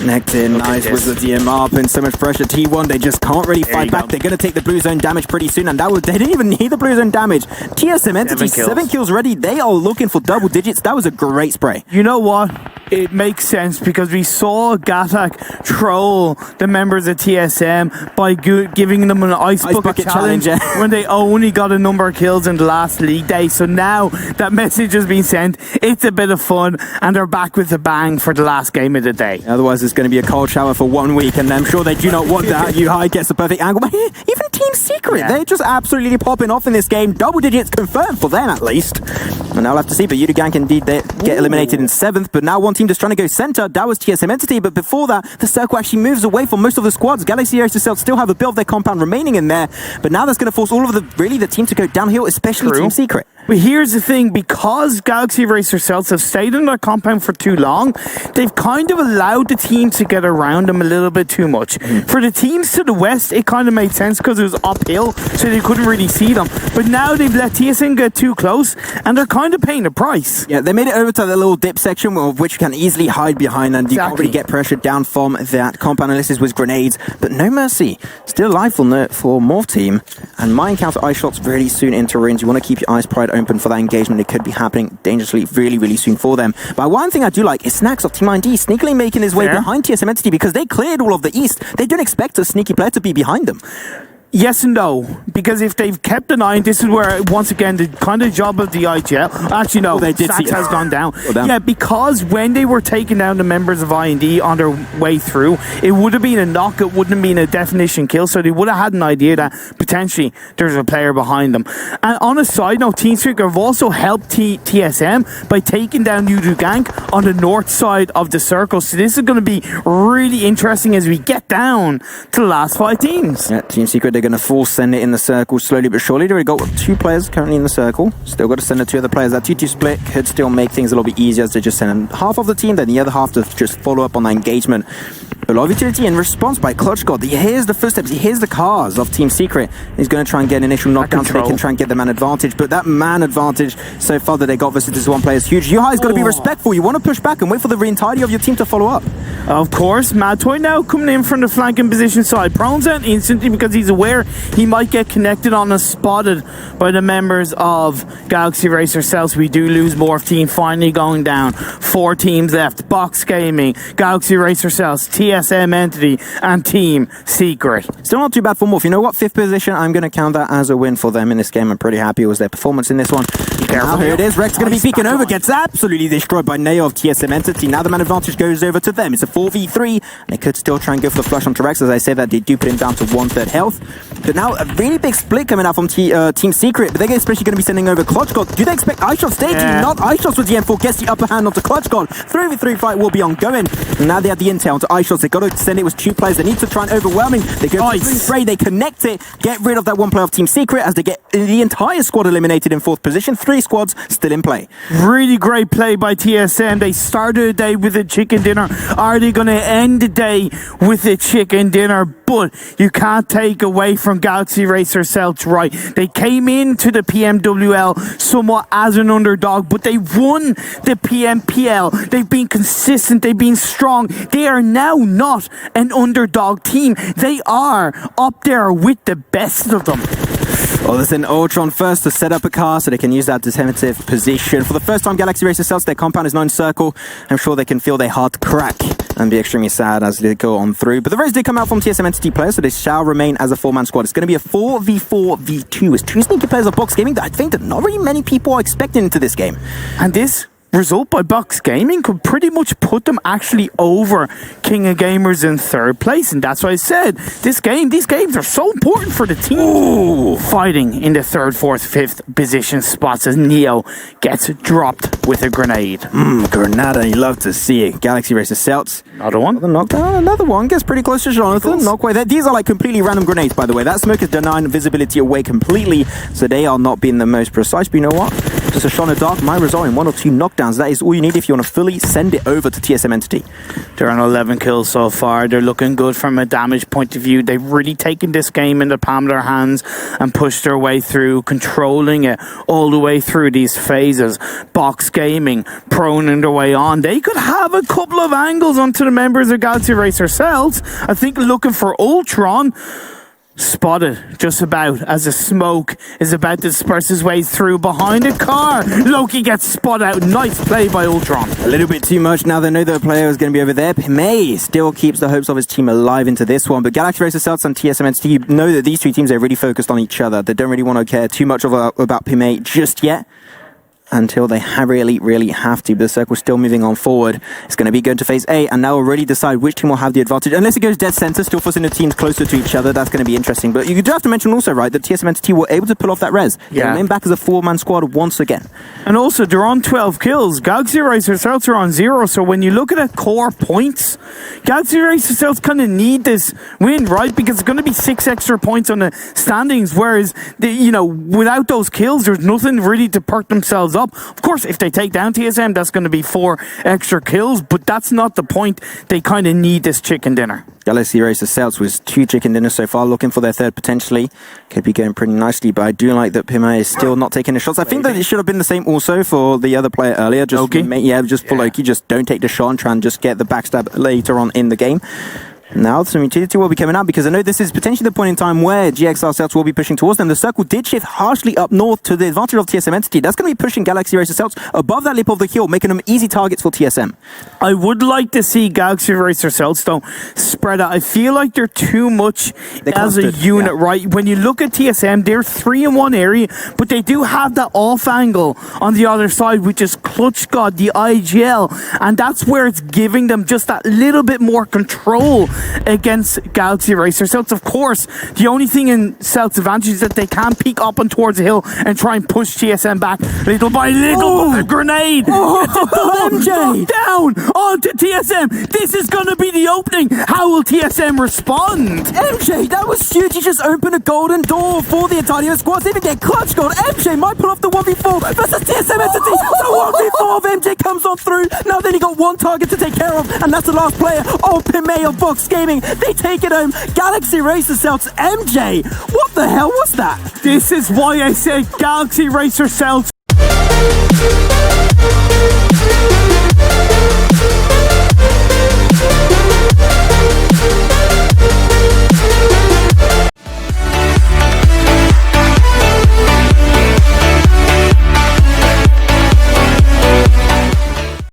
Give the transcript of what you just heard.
Connected, nice with the DMR, putting so much pressure. T1, they just can't really fight back. They're going to take the blue zone damage pretty soon, and they didn't even need the blue zone damage. TSMENTITY, 7 kills ready. They are looking for double digits. That was a great spray. You know what? It makes sense because we saw Gatak troll the members of TSM by giving them an ice bucket challenge when they only got a number of kills in the last league day. So now that message has been sent. It's a bit of fun, and they're back with a bang for the last game of the day. Otherwise, it's going to be a cold shower for 1 week, and I'm sure they do not want that. U-High gets the perfect angle. But even Team Secret, they're just absolutely popping off in this game. Double digits confirmed for them, at least. And I'll have to see, but Udagank indeed, they get eliminated in 7th, but now one team just trying to go center. That was TSMENTITY, but before that, the circle actually moves away from most of the squads. GXRCELTZ still have a bit of their compound remaining in there, but now that's going to force all of the team to go downhill, especially Team Secret. But here's the thing, because GXRCELTZ have stayed in their compound for too long, they've kind of allowed the team to get around them a little bit too much. For the teams to the west, it kind of made sense because it was uphill, so they couldn't really see them. But now they've let TSM get too close, and they're kind of paying the price. Yeah, they made it over to the little dip section, of which you can easily hide behind, and you can't really get pressured down from that compound unless it's with grenades. But no mercy. Still alive for Morph Team, and might encounter ice shots really soon into runes. You want to keep your eyes pried open for that engagement. It could be happening dangerously really, really soon for them. But one thing I do like is Snacks of Team IND sneakily making his way behind TSMENTITY because they cleared all of the East. They don't expect a sneaky player to be behind them. Yes and no, because if they've kept an eye, this is where, once again, the kind of job of the IGL, actually no, Snacks has gone down. Yeah, because when they were taking down the members of IND on their way through, it would have been a knock, it wouldn't have been a definition kill, so they would have had an idea that potentially there's a player behind them. And on a side note, Team Secret have also helped TSM by taking down Udagank on the north side of the circle, so this is going to be really interesting as we get down to the last 5 teams. Yeah, Team Secret, they're going to force send it in the circle slowly but surely. They've already got 2 players currently in the circle. Still got to send the 2 other players. That 2-2 split could still make things a little bit easier as they just send half of the team, then the other half to just follow up on that engagement. But a lot of utility in response by Clutch God. He hears the footsteps, he hears the cars of Team Secret. He's going to try and get an initial knockdown so they can try and get the man advantage. But that man advantage so far that they got versus this one player is huge. U-High's got to be respectful. You want to push back and wait for the entirety of your team to follow up. Of course, Mad Toy now coming in from the flanking position side. Prones out instantly because he's aware he might get connected on and spotted by the members of GXRCELTZ. We do lose Morph Team finally going down. 4 teams left. Box Gaming, GXRCELTZ, TSMENTITY, and Team Secret. Still not too bad for Morph. You know what? 5th position, I'm going to count that as a win for them in this game. I'm pretty happy with their performance in this one. Now here it is. Rex going to be peeking over. Gets absolutely destroyed by Neo of TSMENTITY. Now the man advantage goes over to them. It's a 4v3. They could still try and go for the flush onto Rex. As I say that, they do put him down to 1/3 health. But now a really big split coming out from Team Secret. But they're especially going to be sending over Clutch God. Do they expect ice shots? They do not. Ice shots with the M4 gets the upper hand onto Clutch God. 3v3 fight will be ongoing. And now they have the intel onto ice shots. They got to send it with 2 players. They need to try and overwhelm him. They go for spray. They connect it. Get rid of that 1 player of Team Secret as they get the entire squad eliminated in 4th position. 3 squads still in play. Really great play by TSM. They started the day with a chicken dinner. Are they going to end the day with a chicken dinner? But you can't take away from GXRCELTZ, right? They came into the PMWL somewhat as an underdog, but they won the PMPL. They've been consistent. They've been strong. They are now not an underdog team. They are up there with the best of them. Well, there's an Ultron first to set up a car so they can use that defensive position. For the first time, GXRCELTZ, their compound is not in circle. I'm sure they can feel their heart crack and be extremely sad as they go on through. But the rest did come out from TSMENTITY players, so they shall remain as a 4-man squad. It's going to be a 4v4v2. It's 2 sneaky players of Box Gaming that I think that not really many people are expecting into this game. And this result by Box Gaming could pretty much put them actually over King of Gamers in 3rd place, and that's why I said these games are so important for the team. Ooh. Fighting in the 3rd, 4th, 5th position spots as Neo gets dropped with a grenade. Grenada, you love to see it. GXRCELTZ. Another one. Another knockdown. Another one gets pretty close to Jonathan. Not quite there. These are like completely random grenades, by the way. That smoke is denying visibility away completely, so they are not being the most precise. But you know what? Just a shot in the dark might result in 1 or 2 knockdowns. That is all you need if you want to fully send it over to TSMENTITY. They're on 11 kills so far. They're looking good from a damage point of view. They've really taken this game in the palm of their hands and pushed their way through, controlling it all the way through these phases. Box gaming, proning their way on. They could have a couple of angles onto the members of GXRCELTZ. I think looking for Ultron. Spotted just about as the smoke is about to disperse his way through behind a car. Loki gets spotted out. Nice play by Ultron. A little bit too much. Now they know the player is going to be over there. PMA still keeps the hopes of his team alive into this one. But GXRCELTZ and TSMENTITY know that these 2 teams are really focused on each other. They don't really want to care too much about PMA just yet. Until they really have to. But the circle's still moving on forward. It's going to be going to phase A, and now already decide which team will have the advantage. Unless it goes dead center, still forcing the teams closer to each other. That's going to be interesting. But you do have to mention also, right, that TSMENTITY were able to pull off that res. Yeah. They remain back as a 4-man squad once again. And also, they're on 12 kills. GXRCELTZ are on 0. So when you look at the core points, GXRCELTZ kind of need this win, right? Because it's going to be 6 extra points on the standings. Whereas, without those kills, there's nothing really to perk themselves up. Of course, if they take down TSM, that's going to be 4 extra kills, but that's not the point. They kind of need this chicken dinner. GXRCELTZ was 2 chicken dinners so far, looking for their 3rd potentially. Could be going pretty nicely, but I do like that Pima is still not taking the shots. I think that it should have been the same also for the other player earlier. Just for Loki, just don't take the shot and try and just get the backstab later on in the game. Now some utility will be coming out because I know this is potentially the point in time where GXRCELTZ will be pushing towards them. The circle did shift harshly up north to the advantage of TSMENTITY. That's going to be pushing GXRCELTZ above that lip of the hill, making them easy targets for TSM. I would like to see GXRCELTZ though spread out. I feel like they're too much as a unit, right? When you look at TSM, they're 3 in one area, but they do have that off angle on the other side, which is Clutch God, the IGL, and that's where it's giving them just that little bit more control against GXRCELTZ. Of course, the only thing in Celt's advantage is that they can peek up and towards the hill and try and push TSM back little by little with a grenade. MJ down onto TSM. This is going to be the opening. How will TSM respond? MJ, that was huge. He just opened a golden door for the Italia squad. They even get Clutch Gold. MJ might pull off the 1v4 versus TSMENTITY. The 1v4 of MJ comes on through. Now then he got 1 target to take care of, and that's the last player. PMA of Box Gaming. They take it home. GXRCELTZ MJ. What the hell was that? This is why I said GXRCELTZ